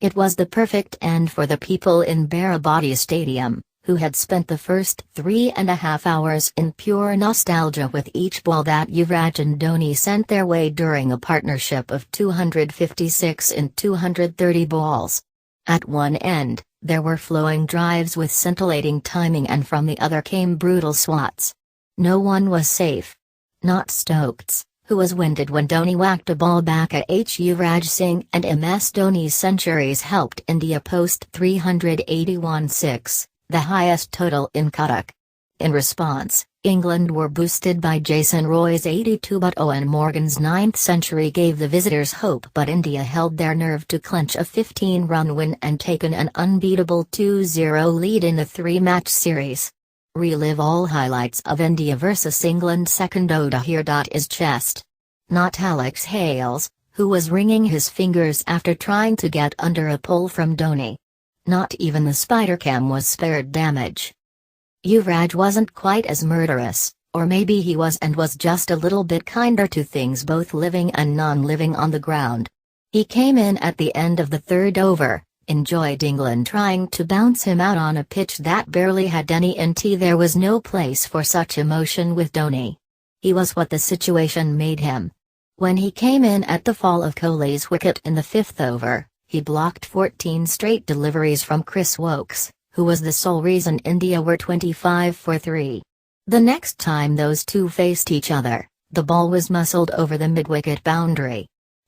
It was the perfect end for the people in Barabadi Stadium, who had spent the first 3.5 hours in pure nostalgia with each ball that Yuvraj and Dhoni sent their way during a partnership of 256 in 230 balls. At one end, there were flowing drives with scintillating timing, and from the other came brutal swats. No one was safe. Not Stokes, who was winded when Dhoni whacked a ball back at Yuvraj Singh, and MS Dhoni's centuries helped India post 381-6, the highest total in Cuttack. In response, England were boosted by Jason Roy's 82, but Eoin Morgan's 9th century gave the visitors hope, but India held their nerve to clinch a 15-run win and taken an unbeatable 2-0 lead in the 3-match series. Relive all highlights of India vs England's second ODI here. Is chest. Not Alex Hales, who was wringing his fingers after trying to get under a pull from Dhoni. Not even the Spider-Cam was spared damage. Yuvraj wasn't quite as murderous, or maybe he was and was just a little bit kinder to things both living and non-living on the ground. He came in at the end of the third over, enjoyed England trying to bounce him out on a pitch that barely had any int. There was no place for such emotion with Dhoni. He was what the situation made him. When he came in at the fall of Kohli's wicket in the 5th over, he blocked 14 straight deliveries from Chris Woakes, who was the sole reason India were 25 for 3. The next time those two faced each other, the ball was muscled over the mid-wicket boundary.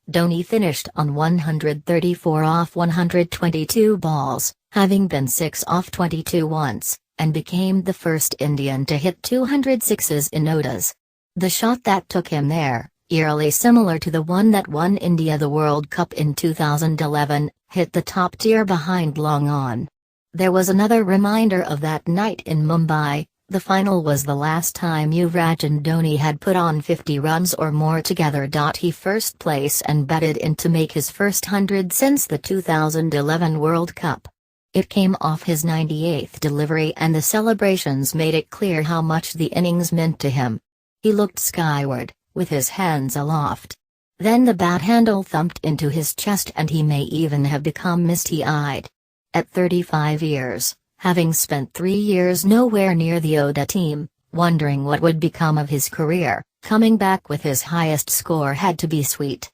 Dhoni finished on 134 off 122 balls, having been 6 off 22 once, and became the first Indian to hit 200 sixes in ODIs. The shot that took him there, eerily similar to the one that won India the World Cup in 2011, hit the top tier behind long on. There was another reminder of that night in Mumbai. The final was the last time Yuvraj and Dhoni had put on 50 runs or more together. He first place and batted in to make his first 100 since the 2011 World Cup. It came off his 98th delivery, and the celebrations made it clear how much the innings meant to him. He looked skyward, with his hands aloft. Then the bat handle thumped into his chest and he may even have become misty-eyed. At 35 years, having spent 3 years nowhere near the ODI team, wondering what would become of his career, coming back with his highest score had to be sweet.